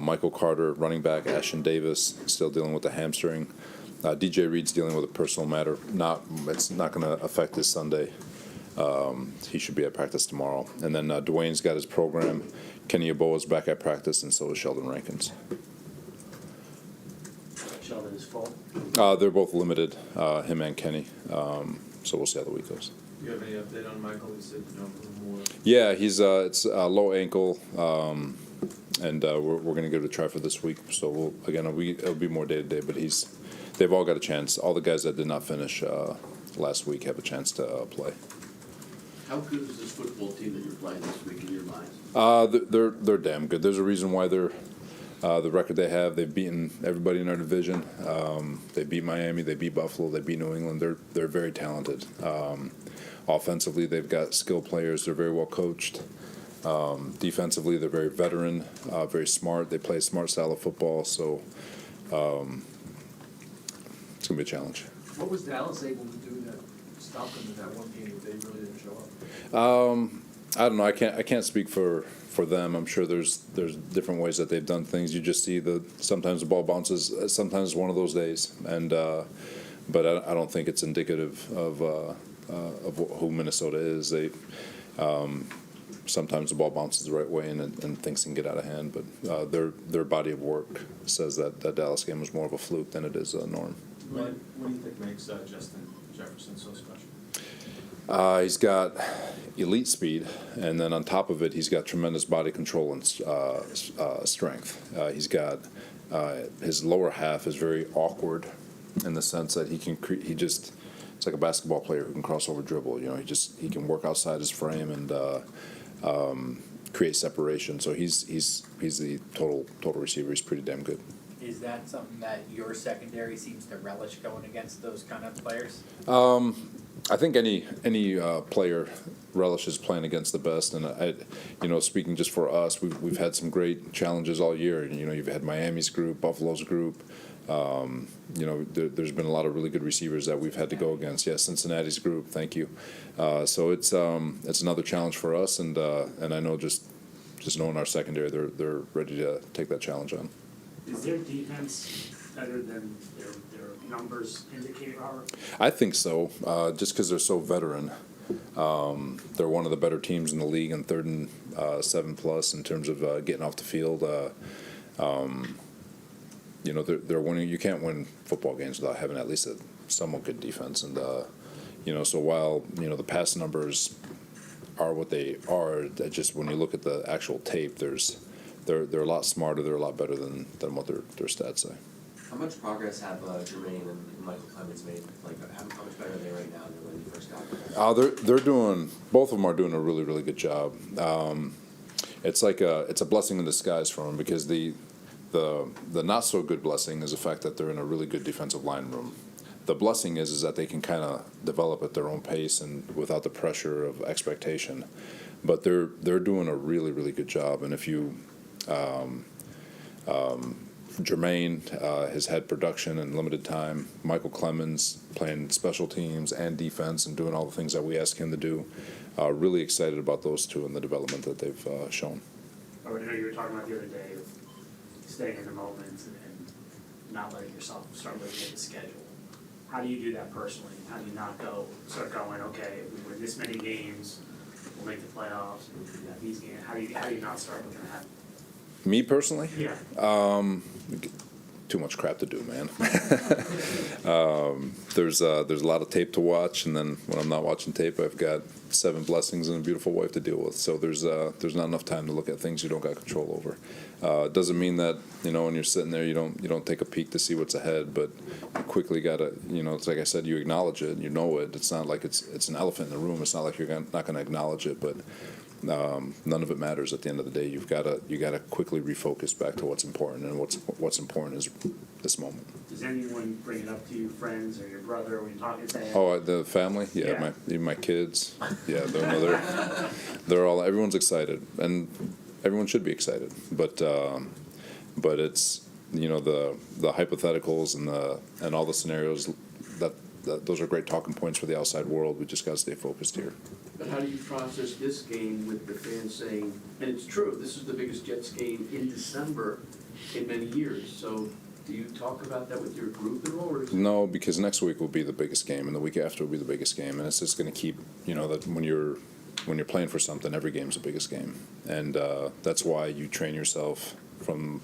Michael Carter, running back. Ashton Davis still dealing with the hamstring. DJ Reed's dealing with a personal matter. It's not going to affect his Sunday. He should be at practice tomorrow. And then Dwayne's got his program. Kenny Aboa's back at practice, and so is Sheldon Rankins. Sheldon is full? They're both limited, him and Kenny. So we'll see how the week goes. Do you have any update on Michael? He said more. Yeah, it's a low ankle, and we're going to give it a try for this week. So it'll be more day to day. But they've all got a chance. All the guys that did not finish last week have a chance to play. How good is this football team that you're playing this week in your minds? They're damn good. There's a reason why they're the record they have. They've beaten everybody in our division. They beat Miami. They beat Buffalo. They beat New England. They're very talented. Offensively, they've got skilled players. They're very well coached. Defensively, they're very veteran, very smart. They play a smart style of football. So it's gonna be a challenge. What was Dallas able to do to stop them in that one game that they really didn't show up? I don't know. I can't speak for them. I'm sure there's different ways that they've done things. You just see sometimes the ball bounces. Sometimes it's one of those days, and but I don't think it's indicative of who Minnesota is. They sometimes the ball bounces the right way and things can get out of hand. But their body of work says that Dallas game was more of a fluke than it is a norm. What do you think makes Justin Jefferson so special? He's got elite speed, and then on top of it, he's got tremendous body control and strength. He's got his lower half is very awkward in the sense that it's like a basketball player who can cross over dribble. He can work outside his frame and create separation. So he's the total receiver. He's pretty damn good. Is that something that your secondary seems to relish going against those kind of players? I think any player relishes playing against the best, and speaking just for us, we've had some great challenges all year. You've had Miami's group, Buffalo's group. There's been a lot of really good receivers that we've had to go against. Yeah, Cincinnati's group. Thank you. So it's another challenge for us, and I know just knowing our secondary, they're ready to take that challenge on. Is their defense better than their numbers indicate, Robert? I think so, just because they're so veteran. They're one of the better teams in the league in 3rd and 7+ in terms of getting off the field. They're winning. You can't win football games without having at least a somewhat good defense. And so while the pass numbers are what they are, that just when you look at the actual tape, they're a lot smarter. They're a lot better than what their stats say. How much progress have Jermaine and Michael Clemens made? How much better are they right now than when you first got there? They're doing. Both of them are doing a really, really good job. It's a blessing in disguise for them, because the not so good blessing is the fact that they're in a really good defensive line room. The blessing is that they can kind of develop at their own pace and without the pressure of expectation. But they're doing a really, really good job. And if you Jermaine has had production in limited time. Michael Clemens playing special teams and defense and doing all the things that we ask him to do. Really excited about those two and the development that they've shown. I know you were talking about the other day of staying in the moment and not letting yourself start looking at the schedule. How do you do that personally? How do you not start going, okay, if we win this many games, we'll make the playoffs, and we have these games. How do you not start looking at? Me personally? Yeah. Too much crap to do, man. There's a lot of tape to watch, and then when I'm not watching tape, I've got 7 blessings and a beautiful wife to deal with. So there's not enough time to look at things you don't got control over. It doesn't mean that when you're sitting there you don't take a peek to see what's ahead, but you quickly gotta it's like I said, you acknowledge it, you know it. It's not like it's an elephant in the room. It's not like you're not going to acknowledge it, but none of it matters at the end of the day. You gotta quickly refocus back to what's important, and what's important is this moment. Does anyone bring it up to you, friends or your brother, when you're talking to them? Oh, the family, yeah. Even my kids, yeah. They're all. Everyone's excited, and everyone should be excited. But it's the hypotheticals and all the scenarios that those are great talking points for the outside world. We just got to stay focused here. But how do you process this game with the fans saying, and it's true, this is the biggest Jets game in December, in many years. So do you talk about that with your group at all, or is it? No, because next week will be the biggest game, and the week after will be the biggest game, and it's just going to keep, that when you're playing for something, every game's the biggest game, and that's why you train yourself from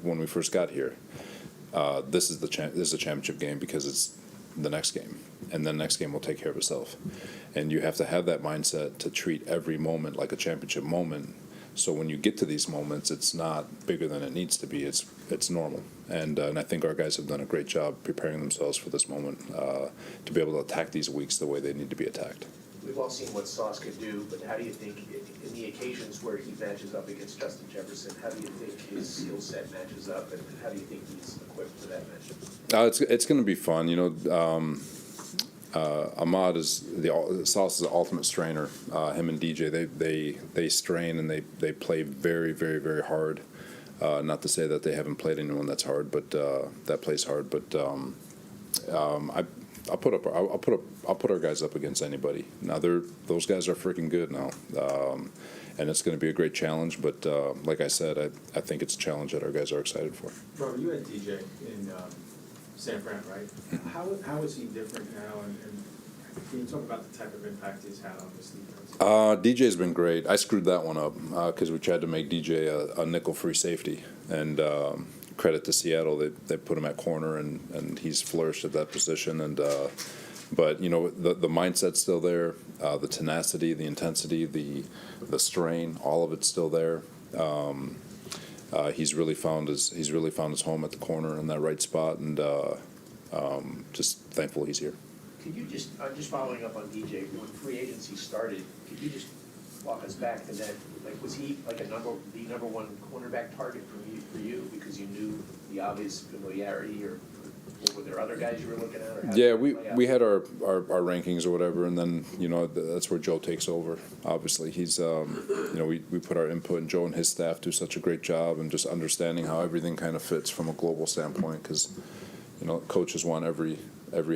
when we first got here. This is a championship game because it's the next game, and the next game will take care of itself, and you have to have that mindset to treat every moment like a championship moment. So when you get to these moments, it's not bigger than it needs to be. It's normal, and I think our guys have done a great job preparing themselves for this moment to be able to attack these weeks the way they need to be attacked. We've all seen what Sauce can do, but how do you think, in the occasions where he matches up against Justin Jefferson, how do you think his skill set matches up, and how do you think he's equipped for that matchup? It's going to be fun. Ahmad Sauce is the ultimate strainer. Him and DJ, they strain and they play very, very, very hard. Not to say that they haven't played anyone that's hard, but that plays hard. But I'll put our guys up against anybody. Now those guys are freaking good now, and it's going to be a great challenge. But like I said, I think it's a challenge that our guys are excited for. Robert, you had DJ in San Fran, right? How is he different now, and can you talk about the type of impact he's had on this defense? DJ's been great. I screwed that one up because we tried to make DJ a nickel-free safety, and credit to Seattle, they put him at corner, and he's flourished at that position. And but the mindset's still there, the tenacity, the intensity, the strain, all of it's still there. He's really found his home at the corner in that right spot, and just thankful he's here. Could you just following up on DJ, when free agency started, could you just walk us back to that? Like, was he like the number one cornerback target for you because you knew the obvious familiarity, or were there other guys you were looking at? Or how Yeah, did it play out? we had our rankings or whatever, and then that's where Joe takes over. Obviously, he's we put our input, and Joe and his staff do such a great job, and just understanding how everything kind of fits from a global standpoint, because coaches want every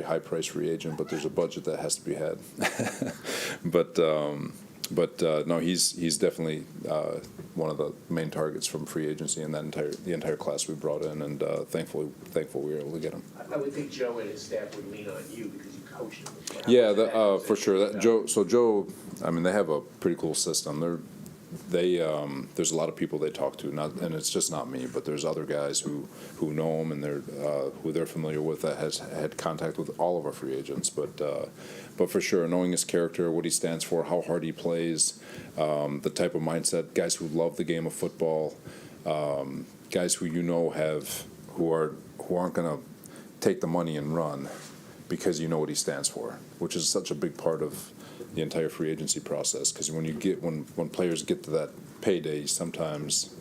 high price free agent, but there's a budget that has to be had. But no, he's definitely one of the main targets from free agency and the entire class we brought in, and thankful we were able to get him. I would think Joe and his staff would lean on you because you coached him. Yeah, for sure. Joe. I mean, they have a pretty cool system. There's a lot of people they talk to, and it's just not me, but there's other guys who know him, and who they're familiar with, that has had contact with all of our free agents. But for sure, knowing his character, what he stands for, how hard he plays, the type of mindset, guys who love the game of football, guys who who aren't going to take the money and run because you know what he stands for, which is such a big part of the entire free agency process. Because when players get to that payday, sometimes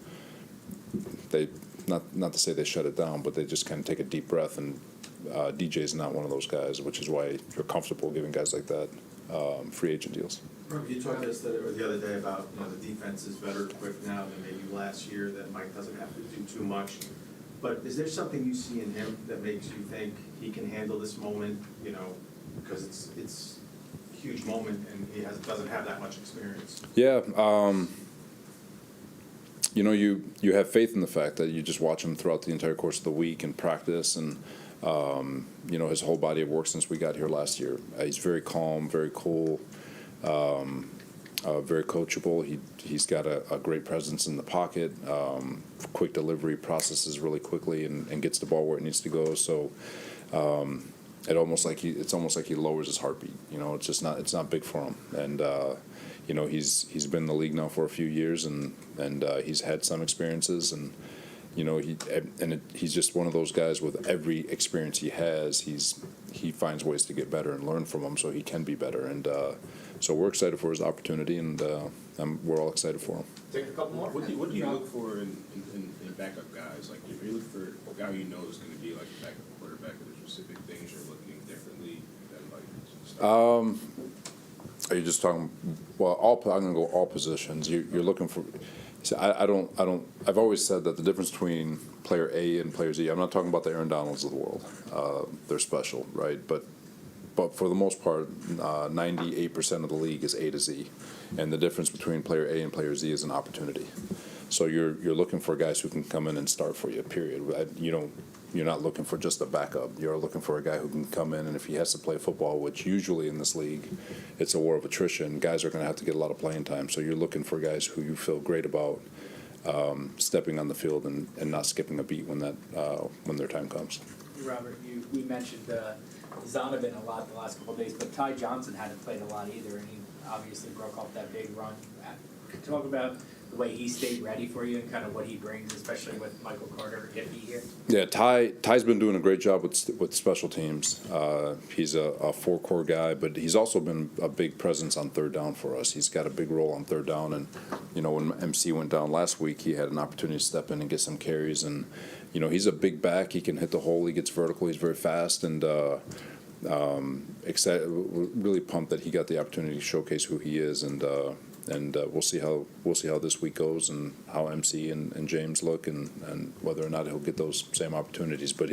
they not to say they shut it down, but they just kind of take a deep breath. And DJ's not one of those guys, which is why you're comfortable giving guys like that free agent deals. Robert, you talked to us the other day about the defense is better equipped now than maybe last year, that Mike doesn't have to do too much. But is there something you see in him that makes you think he can handle this moment? Because it's a huge moment, and he doesn't have that much experience. Yeah, you have faith in the fact that you just watch him throughout the entire course of the week and practice, and his whole body of work since we got here last year. He's very calm, very cool, very coachable. He's got a great presence in the pocket, quick delivery, processes really quickly, and gets the ball where it needs to go. So it's almost like he lowers his heartbeat. It's not big for him, and he's been in the league now for a few years, and he's had some experiences, and he's just one of those guys. With every experience he has, he finds ways to get better and learn from them, so he can be better. And so we're excited for his opportunity, and we're all excited for him. Take a couple more. What do you look for in backup guys? Like, if you look for a guy you know is going to be like a backup quarterback, are there specific things you're looking differently than Are you just talking? Well, I'm going to go all positions. You're looking for. See, I don't. I've always said that the difference between player A and player Z. I'm not talking about the Aaron Donalds of the world. They're special, right? But for the most part, 98% of the league is A to Z, and the difference between player A and player Z is an opportunity. So you're looking for guys who can come in and start for you, period. You're not looking for just a backup. You're looking for a guy who can come in, and if he has to play football, which usually in this league, it's a war of attrition, guys are going to have to get a lot of playing time. So you're looking for guys who you feel great about stepping on the field and not skipping a beat when their time comes. Robert, we mentioned Zonovan a lot the last couple of days, but Ty Johnson hadn't played a lot either, and he obviously broke off that big run. Talk about the way he stayed ready for you and kind of what he brings, especially with Michael Carter iffy here. Yeah, Ty's been doing a great job with special teams. He's a four-core guy, but he's also been a big presence on third down for us. He's got a big role on third down, and when MC went down last week, he had an opportunity to step in and get some carries. And he's a big back. He can hit the hole. He gets vertical. He's very fast, and excited, really pumped that he got the opportunity to showcase who he is. And we'll see how this week goes and how MC and James look and whether or not he'll get those same opportunities. But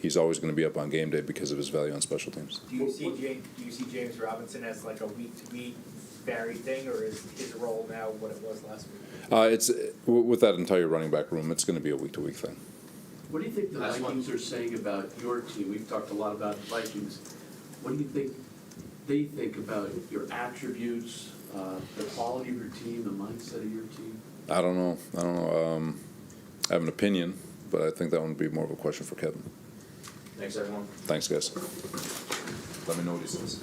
he's always going to be up on game day because of his value on special teams. Do you see James Robinson as like a week-to-week varied thing, or is his role now what it was last week? It's with that entire running back room, it's going to be a week-to-week thing. What do you think the Last one. Vikings are saying about your team? We've talked a lot about the Vikings. What do you think they think about your attributes, the quality of your team, the mindset of your team? I don't know. I have an opinion, but I think that one would be more of a question for Kevin. Thanks, everyone. Thanks, guys. Let me know what he says.